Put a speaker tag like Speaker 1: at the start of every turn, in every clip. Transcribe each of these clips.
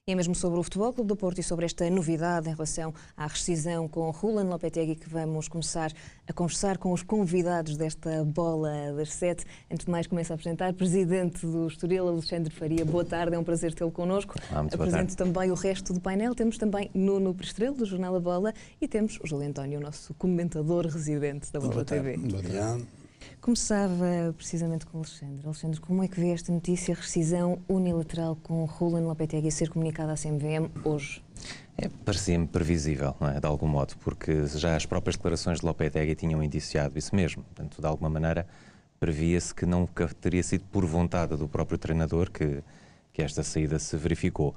Speaker 1: E é mesmo sobre o Futebol Clube do Porto e sobre esta novidade em relação à rescisão com Rulen Lopetegui que vamos começar a conversar com os convidados desta Bola das 7. Antes de mais, começo a apresentar o Presidente do Estoril, Alexandre Faria. Boa tarde, é um prazer tê-lo connosco. Apresento também o resto do painel. Temos também Nuno Prestrelo, do Jornal A Bola, e temos o Júlio António, o nosso comentador residente da Bola TV.
Speaker 2: Boa tarde.
Speaker 1: Começava precisamente com o Alexandre. Alexandre, como é que vê esta notícia, rescisão unilateral com Rulen Lopetegui a ser comunicada à CMVM hoje?
Speaker 3: Parecia-me previsível, não é? De algum modo, porque já as próprias declarações de Lopetegui tinham indiciado isso mesmo. Portanto, de alguma maneira, previa-se que não teria sido por vontade do próprio treinador que esta saída se verificou.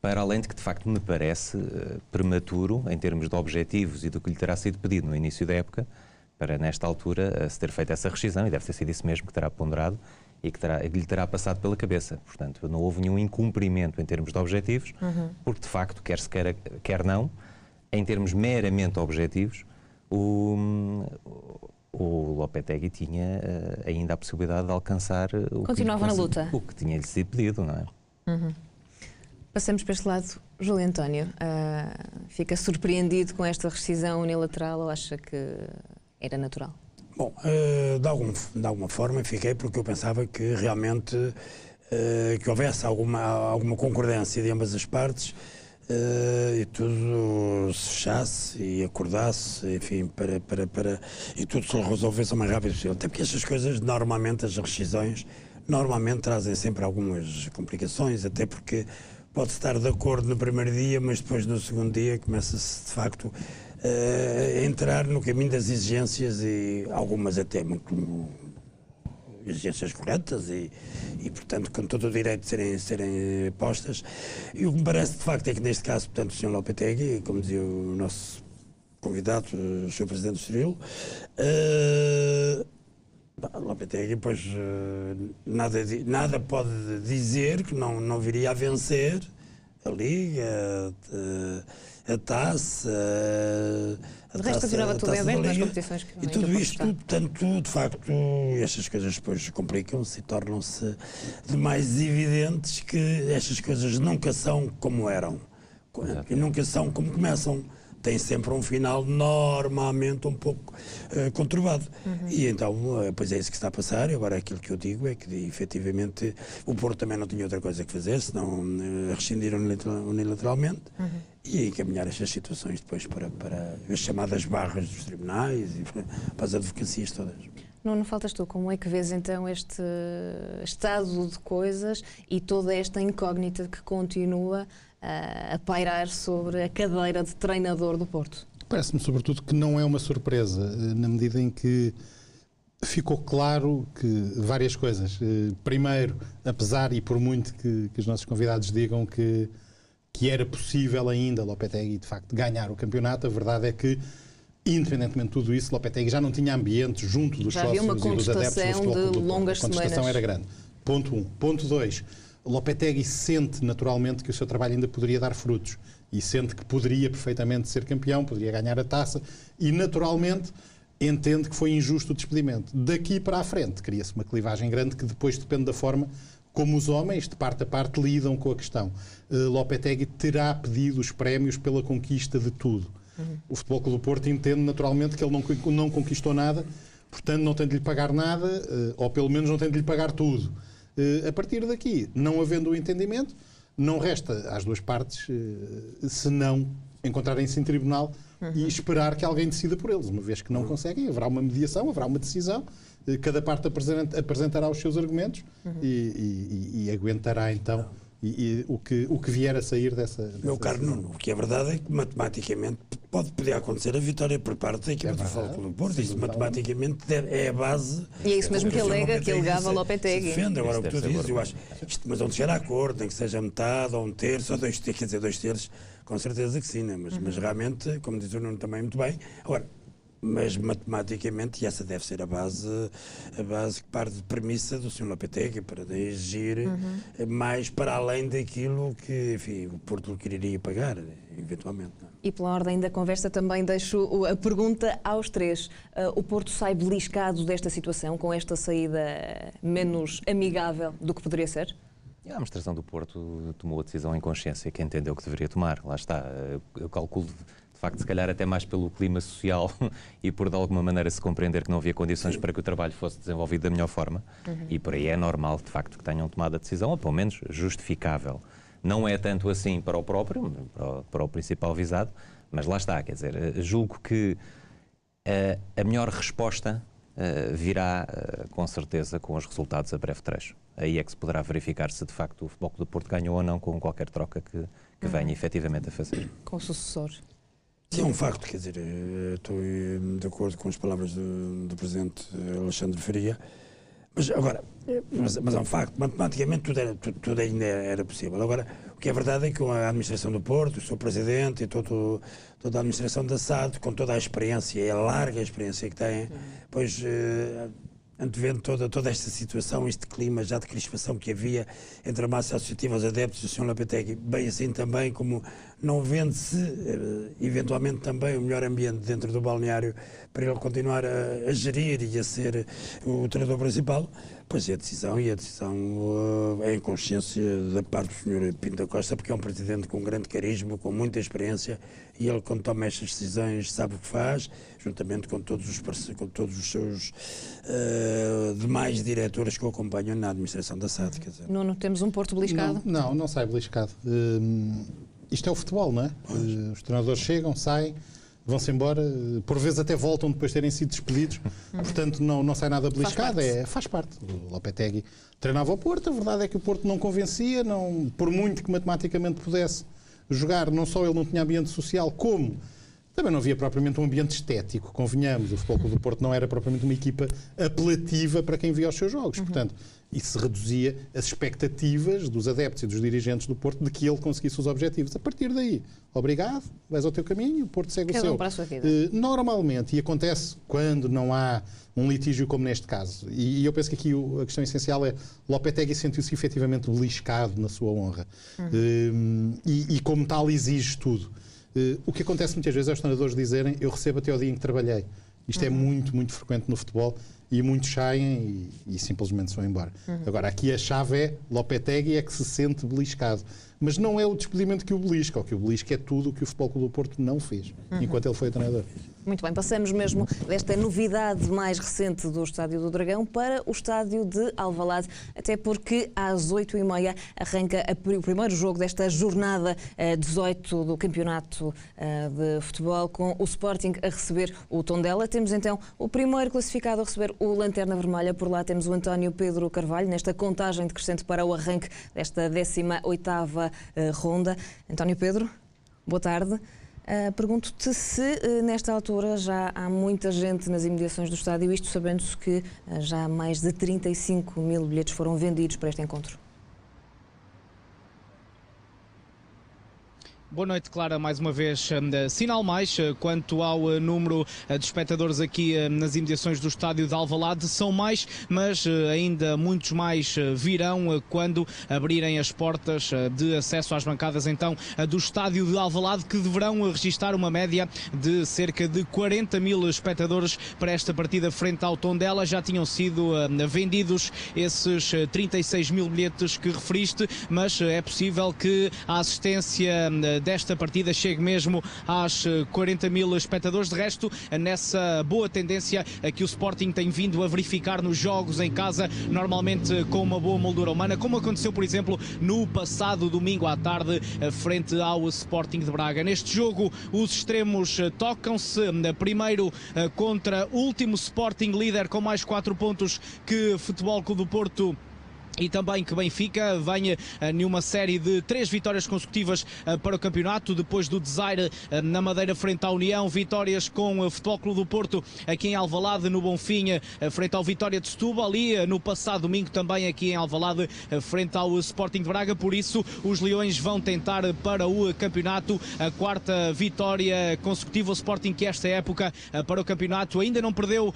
Speaker 3: Para além de que, de facto, me parece prematuro, em termos de objetivos e do que lhe terá sido pedido no início da época, para, nesta altura, se ter feito essa rescisão, e deve ter sido isso mesmo que terá ponderado e que lhe terá passado pela cabeça. Portanto, não houve nenhum incumprimento em termos de objetivos, porque, de facto, quer não, em termos meramente objetivos, o Lopetegui tinha ainda a possibilidade de alcançar
Speaker 1: Continuava na luta.
Speaker 3: O que tinha-lhe sido pedido, não é?
Speaker 1: Passamos para este lado. Júlio António, fica surpreendido com esta rescisão unilateral ou acha que era natural?
Speaker 2: Bom, de alguma forma fiquei, porque eu pensava que realmente que houvesse alguma concordância de ambas as partes e tudo se fechasse e acordasse, enfim, e tudo se resolvesse o mais rápido possível. Até porque estas coisas, normalmente, as rescisões, normalmente trazem sempre algumas complicações, até porque pode-se estar de acordo no primeiro dia, mas depois no segundo dia começa-se, de facto, a entrar no caminho das exigências, e algumas até muito exigências corretas e portanto, com todo o direito de serem postas. E o que me parece, de facto, é que neste caso, portanto, o Sr. Lopetegui, como dizia o nosso convidado, o Sr. Presidente do Estoril, Lopetegui, pois, nada pode dizer que não viria a vencer a Liga, a Taça,
Speaker 1: de resto, continuava tudo em aberto nas competições que
Speaker 2: e tudo isto, portanto, de facto, estas coisas depois complicam-se e tornam-se de mais evidentes que estas coisas nunca são como eram e nunca são como começam. Tem sempre um final normalmente um pouco conturbado. E então, pois é isso que está a passar. E agora aquilo que eu digo é que, efetivamente, o Porto também não tinha outra coisa que fazer, senão rescindir unilateralmente e encaminhar estas situações depois para as chamadas barras dos tribunais e para as advocacias todas.
Speaker 1: Não faltas tu. Como é que vês então este estado de coisas e toda esta incógnita que continua a pairar sobre a cadeira de treinador do Porto?
Speaker 4: Parece-me, sobretudo, que não é uma surpresa, na medida em que ficou claro que várias coisas. Primeiro, apesar e por muito que os nossos convidados digam que era possível ainda Lopetegui, de facto, ganhar o campeonato, a verdade é que, independentemente de tudo isso, Lopetegui já não tinha ambiente junto dos sócios e dos adeptos do Futebol Clube do Porto. A contestação era grande. Ponto 1. Ponto 2. Lopetegui sente naturalmente que o seu trabalho ainda poderia dar frutos e sente que poderia perfeitamente ser campeão, poderia ganhar a taça e naturalmente entende que foi injusto o despedimento. Daqui para a frente cria-se uma clivagem grande que depois depende da forma como os homens, de parte a parte, lidam com a questão. Lopetegui terá pedido os prémios pela conquista de tudo. O Futebol Clube do Porto entende naturalmente que ele não conquistou nada, portanto não tem de lhe pagar nada, ou pelo menos não tem de lhe pagar tudo. A partir daqui, não havendo o entendimento, não resta às duas partes senão encontrarem-se em tribunal e esperar que alguém decida por eles. Uma vez que não conseguem, haverá uma mediação, haverá uma decisão, cada parte apresentará os seus argumentos e aguentará então o que vier a sair dessa
Speaker 2: Meu caro Nuno, o que é verdade é que matematicamente poder acontecer a vitória por parte da equipa do Futebol Clube do Porto. Isso matematicamente é a base.
Speaker 1: E é isso mesmo que alegava Lopetegui.
Speaker 2: Defende. Agora o que tu dizes, eu acho, mas vão chegar a acordo, nem que seja metade ou um terço, ou dois terços, com certeza que sim, né? Mas realmente, como diz o Nuno também muito bem, agora, mas matematicamente, e essa deve ser a base que parte de premissa do Sr. Lopetegui para exigir mais para além daquilo que, enfim, o Porto quereria pagar, eventualmente. Não?
Speaker 1: E pela ordem da conversa também deixo a pergunta aos três. O Porto sai beliscado desta situação, com esta saída menos amigável do que poderia ser?
Speaker 3: E a administração do Porto tomou a decisão em consciência que entendeu que deveria tomar. Lá está. Eu calculo, de facto, se calhar até mais pelo clima social e por de alguma maneira se compreender que não havia condições para que o trabalho fosse desenvolvido da melhor forma. E por aí é normal, de facto, que tenham tomado a decisão, ou pelo menos justificável. Não é tanto assim para o próprio, para o principal visado, mas lá está. Quer dizer, julgo que a melhor resposta virá, com certeza, com os resultados a breve trecho. Aí é que se poderá verificar se de facto o Futebol Clube do Porto ganhou ou não com qualquer troca que venha efetivamente a fazer.
Speaker 1: Com o sucessor.
Speaker 2: Sim, é um facto, quer dizer, estou de acordo com as palavras do Presidente Alexandre Faria, mas agora, mas é um facto, matematicamente tudo ainda era possível. Agora, o que é verdade é que a administração do Porto, o seu Presidente e toda a administração da SAD, com toda a experiência e a larga experiência que têm, pois antevendo toda esta situação, este clima já de crispação que havia entre a massa associativa, os adeptos e o Sr. Lopetegui, bem assim também como não vende-se eventualmente também o melhor ambiente dentro do balneário para ele continuar a gerir e a ser o treinador principal, pois a decisão é em consciência da parte do Sr. Pinto da Costa, porque é um presidente com grande carisma, com muita experiência, e ele, quando toma estas decisões, sabe o que faz, juntamente com todos os seus demais diretores que o acompanham na administração da SAD. Quer dizer.
Speaker 1: Nuno, temos um Porto beliscado?
Speaker 4: Não sai beliscado. Isto é o futebol, não é? Os treinadores chegam, saem, vão-se embora, por vezes até voltam depois de terem sido despedidos, portanto não sai nada beliscado, faz parte. O Lopetegui treinava o Porto, a verdade é que o Porto não convencia, por muito que matematicamente pudesse jogar, não só ele não tinha ambiente social, como também não havia propriamente um ambiente estético, convenhamos, o Futebol Clube do Porto não era propriamente uma equipa apelativa para quem via os seus jogos, portanto, isso reduzia as expectativas dos adeptos e dos dirigentes do Porto de que ele conseguisse os objetivos. A partir daí, obrigado, vais ao teu caminho, o Porto segue o seu.
Speaker 1: Para a sua vida.
Speaker 4: Normalmente, e acontece quando não há um litígio como neste caso, e eu penso que aqui a questão essencial é Lopetegui sentiu-se efetivamente beliscado na sua honra, e como tal exige tudo. O que acontece muitas vezes é os treinadores dizerem eu recebo até ao dia em que trabalhei. Isto é muito, muito frequente no futebol e muitos saem e simplesmente se vão embora. Agora, aqui a chave é Lopetegui é que se sente beliscado. Mas não é o despedimento que o belisca. O que o belisca é tudo o que o Futebol Clube do Porto não fez enquanto ele foi treinador.
Speaker 1: Muito bem, passamos mesmo desta novidade mais recente do Estádio do Dragão para o Estádio de Alvalade, até porque às 8h30 arranca o primeiro jogo desta jornada 18 do Campeonato de Futebol, com o Sporting a receber o Tondela. Temos então o primeiro classificado a receber o Lanterna Vermelha. Por lá temos o António Pedro Carvalho, nesta contagem decrescente para o arranque desta 18ª ronda. António Pedro, boa tarde. Pergunto-te se nesta altura já há muita gente nas imediações do estádio, isto sabendo-se que já mais de 35 mil bilhetes foram vendidos para este encontro.
Speaker 5: Boa noite, Clara, mais uma vez. Sinal mais quanto ao número de espectadores aqui nas imediações do estádio de Alvalade. São mais, mas ainda muitos mais virão quando abrirem as portas de acesso às bancadas então do estádio de Alvalade, que deverão registar uma média de cerca de 40 mil espectadores para esta partida frente ao Tondela. Já tinham sido vendidos esses 36 mil bilhetes que referiste, mas é possível que a assistência desta partida chegue mesmo às 40 mil espectadores. De resto, nessa boa tendência que o Sporting tem vindo a verificar nos jogos em casa, normalmente com uma boa moldura humana, como aconteceu, por exemplo, no passado domingo à tarde, frente ao Sporting de Braga. Neste jogo, os extremos tocam-se, primeiro contra o último Sporting, líder com mais 4 pontos que Futebol Clube do Porto e também que Benfica venha numa série de 3 vitórias consecutivas para o campeonato, depois do desaire na Madeira frente à União, vitórias com o Futebol Clube do Porto aqui em Alvalade, no Bonfinha frente ao Vitória de Setúbal, ali no passado domingo também aqui em Alvalade frente ao Sporting de Braga. Por isso os Leões vão tentar para o campeonato a 4ª vitória consecutiva. O Sporting, que esta época para o campeonato ainda não perdeu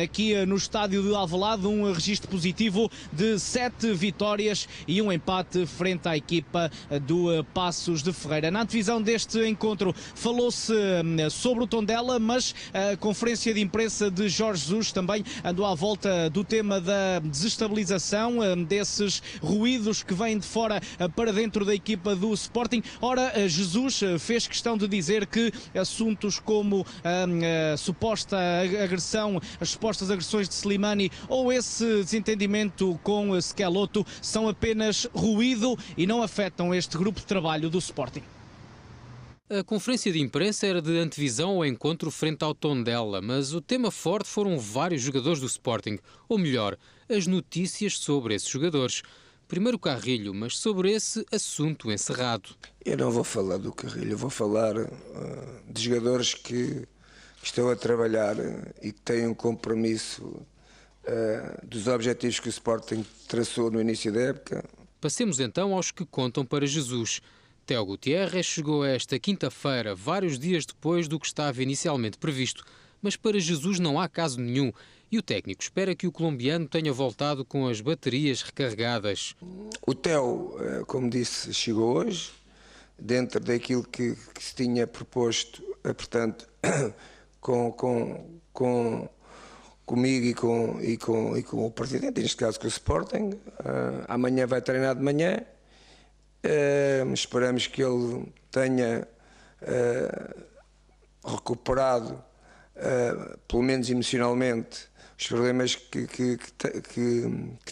Speaker 5: aqui no estádio de Alvalade, um registro positivo de 7 7 vitórias e um empate frente à equipa do Paços de Ferreira. Na antevisão deste encontro falou-se sobre o Tondela, mas a conferência de imprensa de Jorge Jesus também andou à volta do tema da desestabilização, desses ruídos que vêm de fora para dentro da equipa do Sporting. Ora, Jesus fez questão de dizer que assuntos como a suposta agressão, as supostas agressões de Slimani ou esse desentendimento com Schelotto são apenas ruído e não afetam este grupo de trabalho do Sporting.
Speaker 6: A conferência de imprensa era de antevisão ao encontro frente ao Tondela, mas o tema forte foram vários jogadores do Sporting, ou melhor, as notícias sobre esses jogadores. Primeiro Carrilho, mas sobre esse assunto encerrado.
Speaker 7: Eu não vou falar do Carrilho, eu vou falar de jogadores que estão a trabalhar e que têm um compromisso dos objetivos que o Sporting traçou no início da época.
Speaker 6: Passemos então aos que contam para Jesus. Teo Gutierrez chegou esta quinta-feira, vários dias depois do que estava inicialmente previsto, mas para Jesus não há caso nenhum e o técnico espera que o colombiano tenha voltado com as baterias recarregadas.
Speaker 7: O Teo, como disse, chegou hoje, dentro daquilo que se tinha proposto, portanto, comigo e com o presidente, neste caso com o Sporting. Amanhã vai treinar de manhã. Esperamos que ele tenha recuperado, pelo menos emocionalmente, os problemas que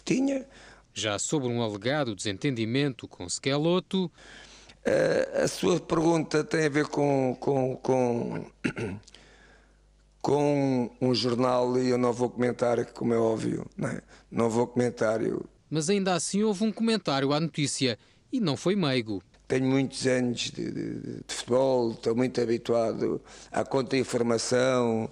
Speaker 7: tinha.
Speaker 6: Já sobre um alegado desentendimento com Schelotto.
Speaker 7: A sua pergunta tem a ver com um jornal e eu não vou comentar, como é óbvio, não vou comentar.
Speaker 6: Mas ainda assim houve um comentário à notícia. E não foi meigo.
Speaker 7: Tenho muitos anos de futebol, estou muito habituado à contra-informação.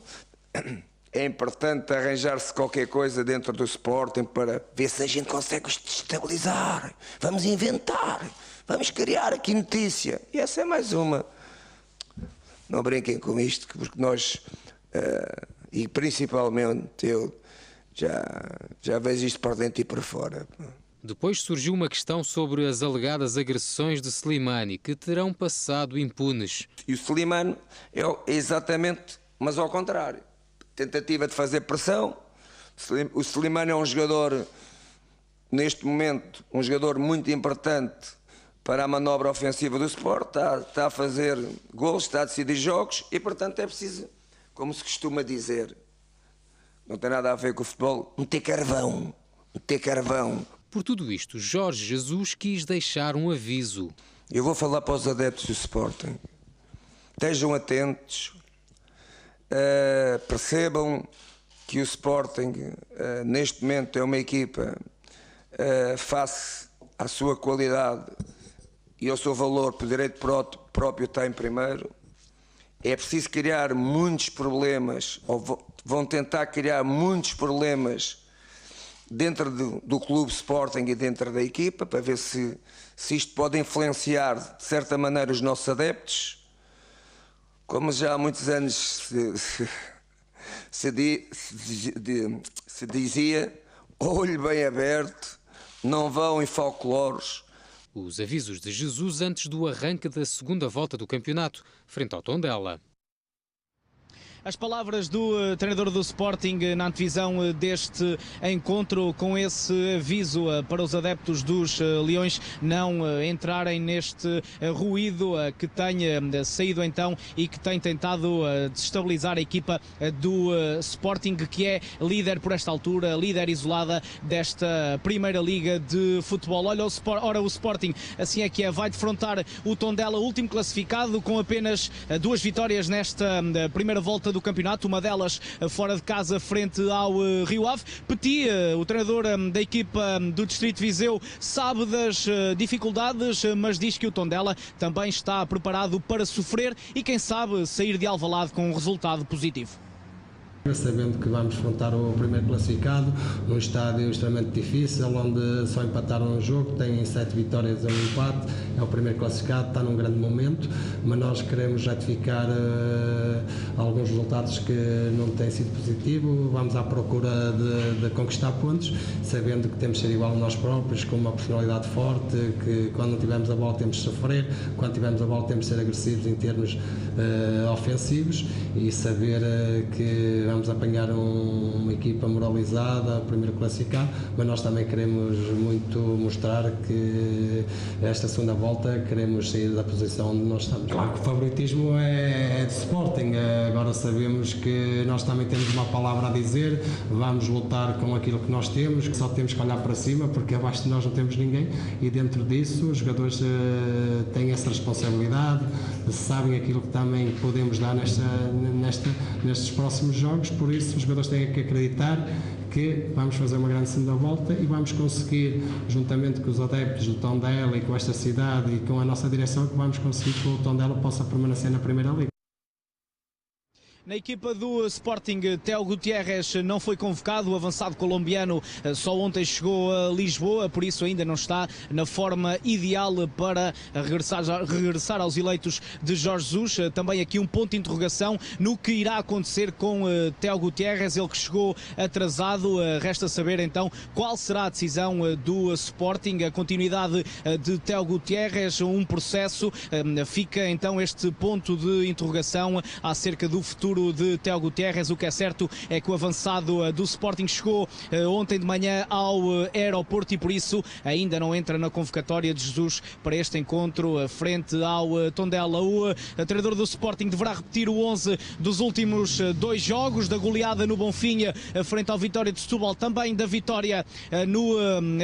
Speaker 7: É importante arranjar-se qualquer coisa dentro do Sporting para ver se a gente consegue os destabilizar. Vamos inventar, vamos criar aqui notícia. E essa é mais uma. Não brinquem com isto, porque nós, e principalmente eu, já vejo isto por dentro e por fora.
Speaker 6: Depois surgiu uma questão sobre as alegadas agressões de Slimani, que terão passado impunes.
Speaker 7: E o Slimani é exatamente, mas ao contrário. Tentativa de fazer pressão. O Slimani é um jogador, neste momento, um jogador muito importante para a manobra ofensiva do Sport. Está a fazer gols, está a decidir jogos e, portanto, é preciso, como se costuma dizer, não tem nada a ver com o futebol, meter carvão.
Speaker 6: Por tudo isto, Jorge Jesus quis deixar um aviso.
Speaker 7: Eu vou falar para os adeptos do Sporting. Estejam atentos, percebam que o Sporting, neste momento, é uma equipa, face à sua qualidade e ao seu valor, por direito próprio está em primeiro. É preciso criar muitos problemas, ou vão tentar criar muitos problemas dentro do clube Sporting e dentro da equipa, para ver se isto pode influenciar de certa maneira os nossos adeptos. Como já há muitos anos se dizia, olho bem aberto, não vão em folclores.
Speaker 6: Os avisos de Jesus antes do arranque da segunda volta do campeonato, frente ao Tondela.
Speaker 5: As palavras do treinador do Sporting na antevisão deste encontro, com esse aviso para os adeptos dos Leões não entrarem neste ruído que tenha saído então e que tem tentado desestabilizar a equipa do Sporting, que é líder por esta altura, líder isolada desta Primeira Liga de Futebol. Ora, o Sporting, assim é que é, vai defrontar o Tondela, último classificado, com apenas 2 vitórias nesta primeira volta do campeonato, uma delas fora de casa frente ao Rio Ave. Petit, o treinador da equipa do Distrito de Viseu, sabe das dificuldades, mas diz que o Tondela também está preparado para sofrer e, quem sabe, sair de Alvalade com um resultado positivo.
Speaker 8: Sabendo que vamos enfrentar o primeiro classificado, num estádio extremamente difícil, onde só empataram um jogo, tem 7 vitórias e um empate, é o primeiro classificado, está num grande momento, mas nós queremos retificar alguns resultados que não têm sido positivos, vamos à procura de conquistar pontos, sabendo que temos de ser igual a nós próprios, com uma personalidade forte, que quando não tivermos a bola temos de sofrer, quando tivermos a bola temos de ser agressivos em termos ofensivos e saber que vamos apanhar uma equipa moralizada, primeiro classificado, mas nós também queremos muito mostrar que esta segunda volta queremos sair da posição onde nós estamos. Claro que o favoritismo é de Sporting, agora sabemos que nós também temos uma palavra a dizer, vamos lutar com aquilo que nós temos, que só temos que olhar para cima, porque abaixo de nós não temos ninguém, e dentro disso os jogadores têm essa responsabilidade, sabem aquilo que também podemos dar nestes próximos jogos, por isso os jogadores têm que acreditar que vamos fazer uma grande segunda volta e vamos conseguir, juntamente com os adeptos do Tondela e com esta cidade e com a nossa direção, que vamos conseguir que o Tondela possa permanecer na Primeira Liga.
Speaker 5: Na equipa do Sporting, Theo Gutiérrez não foi convocado, o avançado colombiano só ontem chegou a Lisboa, por isso ainda não está na forma ideal para regressar aos eleitos de Jorge Jesus. Também aqui um ponto de interrogação no que irá acontecer com Theo Gutiérrez, ele que chegou atrasado. Resta saber então qual será a decisão do Sporting, a continuidade de Theo Gutiérrez, um processo. Fica então este ponto de interrogação acerca do futuro de Theo Gutiérrez. O que é certo é que o avançado do Sporting chegou ontem de manhã ao aeroporto e por isso ainda não entra na convocatória de Jesus para este encontro frente ao Tondela. O treinador do Sporting deverá repetir o 11 dos últimos 2 jogos, da goleada no Bonfinha frente ao Vitória de Setúbal, também da vitória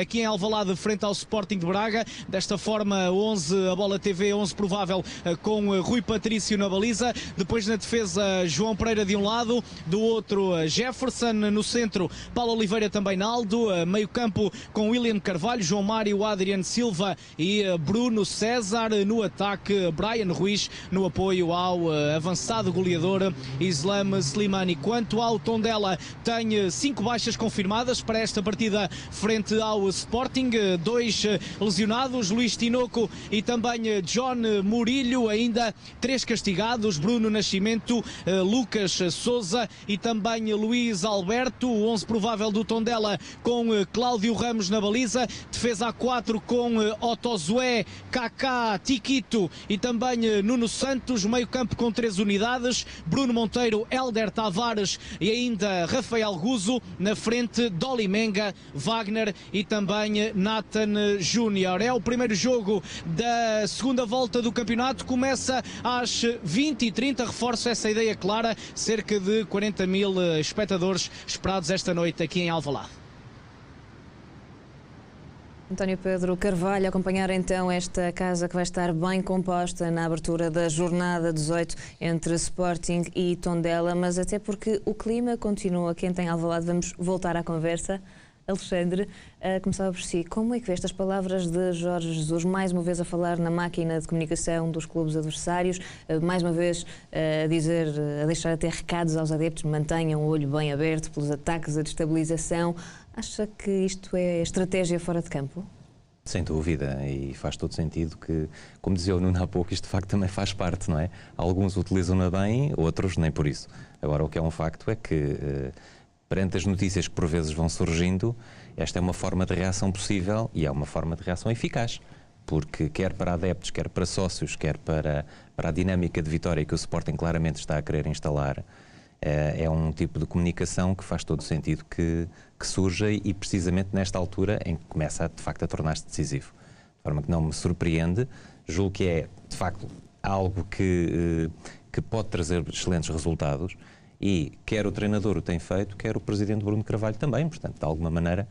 Speaker 5: aqui em Alvalade frente ao Sporting de Braga. Desta forma 11, a Bola TV 11 provável, com Rui Patrício na baliza, depois na defesa João Pereira de um lado, do outro Jefferson, no centro Paulo Oliveira, também Naldo, meio campo com William Carvalho, João Mário, Adriano Silva e Bruno César, no ataque Brian Ruiz, no apoio ao avançado goleador Islam Slimani. Quanto ao Tondela, tem 5 baixas confirmadas para esta partida frente ao Sporting, 2 lesionados, Luís Tinoco e também John Murilho, ainda 3 castigados, Bruno Nascimento, Lucas Souza e também Luís Alberto. O 11 provável do Tondela com Cláudio Ramos na baliza, defesa a 4 com Otozué, Kaká, Tiquito e também Nuno Santos, meio campo com 3 unidades, Bruno Monteiro, Hélder Tavares e ainda Rafael Guzo, na frente Dolly Menga, Wagner e também Nathan Júnior. É o primeiro jogo da segunda volta do campeonato, começa às 20h30, reforço essa ideia clara, cerca de 40.000 espectadores esperados esta noite aqui em Alvalade.
Speaker 1: António Pedro Carvalho, acompanhar então esta casa que vai estar bem composta na abertura da jornada 18 entre Sporting e Tondela, mas até porque o clima continua quente em Alvalade. Vamos voltar à conversa. Alexandre, começava por si. Como é que vê estas palavras de Jorge Jesus, mais uma vez a falar na máquina de comunicação dos clubes adversários, mais uma vez a deixar até recados aos adeptos, mantenham o olho bem aberto pelos ataques, a destabilização. Acha que isto é estratégia fora de campo?
Speaker 3: Sem dúvida, e faz todo sentido que, como dizia o Nuno há pouco, isto de facto também faz parte, não é? Alguns utilizam-na bem, outros nem por isso. Agora, o que é um facto é que perante as notícias que por vezes vão surgindo, esta é uma forma de reação possível e é uma forma de reação eficaz, porque quer para adeptos, quer para sócios, quer para a dinâmica de vitória que o Sporting claramente está a querer instalar, é um tipo de comunicação que faz todo sentido que surja e precisamente nesta altura em que começa de facto a tornar-se decisivo. De forma que não me surpreende, julgo que é de facto algo que pode trazer excelentes resultados. E quer o treinador o tem feito, quer o presidente Bruno Carvalho também. Portanto, de alguma maneira,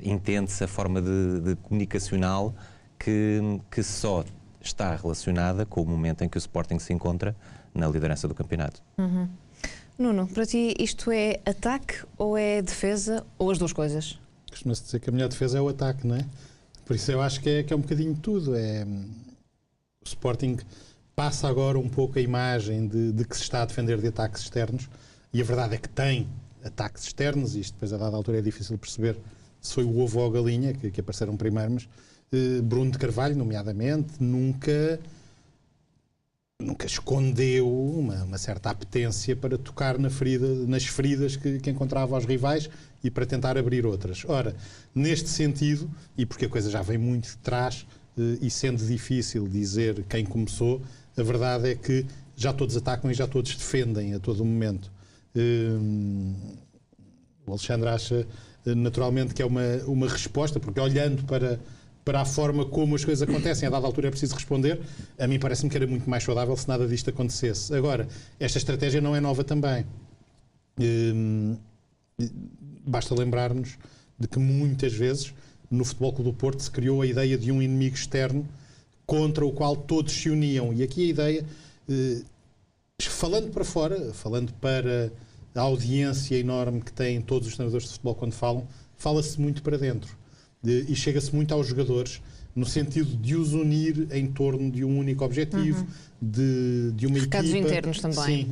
Speaker 3: entende-se a forma de comunicacional que só está relacionada com o momento em que o Sporting se encontra na liderança do campeonato.
Speaker 1: Uhum. Nuno, para ti isto é ataque ou é defesa ou as duas coisas?
Speaker 4: Costuma-se dizer que a melhor defesa é o ataque, não é? Por isso eu acho que é um bocadinho tudo. O Sporting passa agora um pouco a imagem de que se está a defender de ataques externos, e a verdade é que tem ataques externos, e isto depois a dada altura é difícil perceber se foi o ovo ou a galinha que apareceram primeiro, mas Bruno de Carvalho, nomeadamente, nunca escondeu uma certa apetência para tocar nas feridas que encontrava aos rivais e para tentar abrir outras. Ora, neste sentido, e porque a coisa já vem muito de trás, e sendo difícil dizer quem começou, a verdade é que já todos atacam e já todos defendem a todo momento. O Alexandre acha naturalmente que é uma resposta, porque olhando para a forma como as coisas acontecem, a dada altura é preciso responder. A mim parece-me que era muito mais saudável se nada disto acontecesse. Agora, esta estratégia não é nova também. Basta lembrar-nos de que muitas vezes no Futebol Clube do Porto se criou a ideia de um inimigo externo contra o qual todos se uniam. E aqui a ideia, falando para fora, falando para a audiência enorme que têm todos os treinadores de futebol quando falam, fala-se muito para dentro. E chega-se muito aos jogadores no sentido de os unir em torno de um único objetivo, de uma
Speaker 1: recados
Speaker 4: equipa.
Speaker 1: Internos também.
Speaker 4: Sim,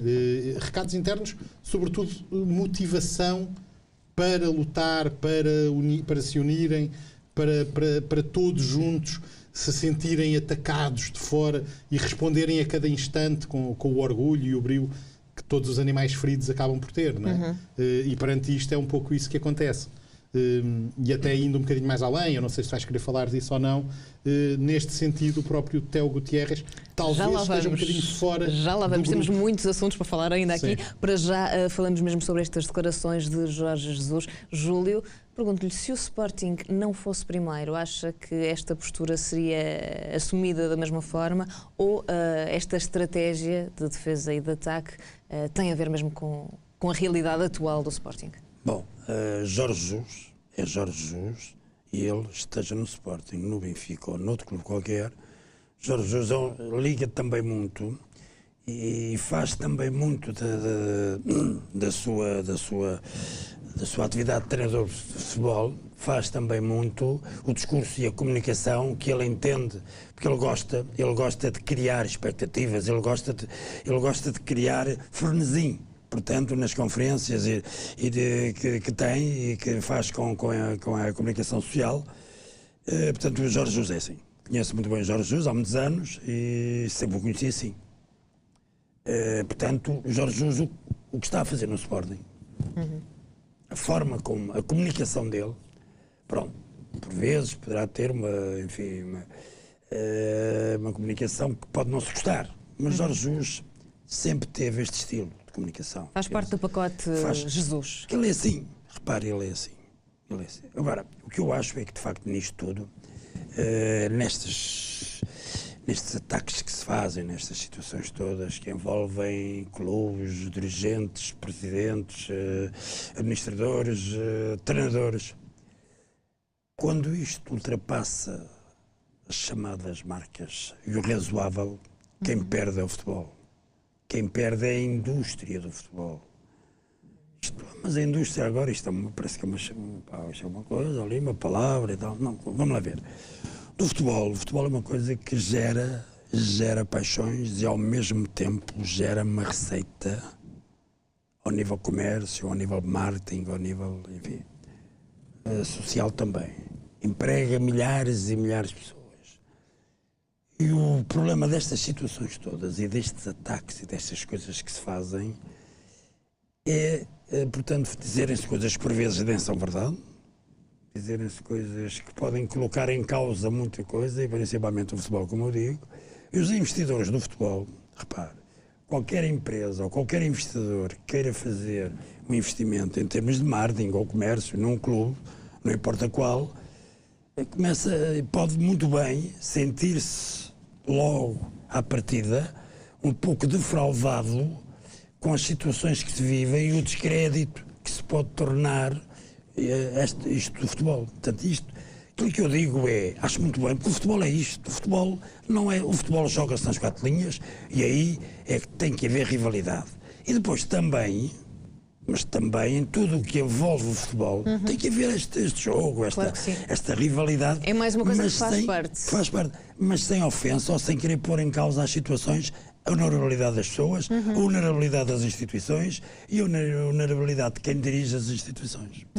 Speaker 4: recados internos, sobretudo motivação para lutar, para se unirem, para todos juntos se sentirem atacados de fora e responderem a cada instante com o orgulho e o brio que todos os animais feridos acabam por ter, não é? E perante isto é um pouco isso que acontece. E até indo um bocadinho mais além, eu não sei se vais querer falar disso ou não, neste sentido o próprio Teo Gutierrez talvez esteja um bocadinho fora.
Speaker 1: Já lá vamos, temos muitos assuntos para falar ainda aqui.
Speaker 4: Sim.
Speaker 1: Para já falamos mesmo sobre estas declarações de Jorge Jesus. Júlio, pergunto-lhe, se o Sporting não fosse primeiro, acha que esta postura seria assumida da mesma forma ou esta estratégia de defesa e de ataque tem a ver mesmo com a realidade atual do Sporting?
Speaker 2: Bom, Jorge Jesus é Jorge Jesus e ele esteja no Sporting, no Benfica ou noutro clube qualquer. Jorge Jesus liga também muito e faz também muito da sua atividade de treinador de futebol, faz também muito o discurso e a comunicação que ele entende, porque ele gosta de criar expectativas, ele gosta de criar frenesim. Portanto, nas conferências que tem e que faz com a comunicação social, portanto, o Jorge Jesus é assim. Conheço muito bem o Jorge Jesus há muitos anos e sempre o conheci assim. Portanto, o Jorge Jesus, o que está a fazer no Sporting, a forma como, a comunicação dele, pronto, por vezes poderá ter uma comunicação que pode não se gostar, mas Jorge Jesus sempre teve este estilo de comunicação.
Speaker 1: Faz parte do pacote Jesus.
Speaker 2: Ele é assim, repare, ele é assim. Agora, o que eu acho é que, de facto, nisto tudo, nestes ataques que se fazem, nestas situações todas que envolvem clubes, dirigentes, presidentes, administradores, treinadores, quando isto ultrapassa as chamadas marcas e o razoável, quem perde é o futebol. Quem perde é a indústria do futebol. Mas a indústria agora, parece que é uma coisa, ali uma palavra e tal. Não, vamos lá ver. O futebol é uma coisa que gera paixões e ao mesmo tempo gera uma receita ao nível comércio, ao nível marketing, ao nível, enfim, social também. Emprega milhares e milhares de pessoas. E o problema destas situações todas e destes ataques e destas coisas que se fazem é, portanto, dizerem-se coisas que por vezes nem são verdade, dizerem-se coisas que podem colocar em causa muita coisa, e principalmente o futebol, como eu digo, e os investidores do futebol, repare, qualquer empresa ou qualquer investidor que queira fazer um investimento em termos de marketing ou comércio num clube, não importa qual, pode muito bem sentir-se logo à partida um pouco defraudado com as situações que se vivem e o descrédito que se pode tornar isto do futebol. Portanto, aquilo que eu digo acho muito bem, porque o futebol é isto. O futebol joga-se nas quatro linhas e aí é que tem que haver rivalidade. E depois também, mas também em tudo o que envolve o futebol, tem que haver este jogo, esta rivalidade.
Speaker 1: É mais uma coisa que faz parte.
Speaker 2: Faz parte, mas sem ofensa ou sem querer pôr em causa as situações a honorabilidade das pessoas, a honorabilidade das instituições e a honorabilidade de quem dirige as instituições.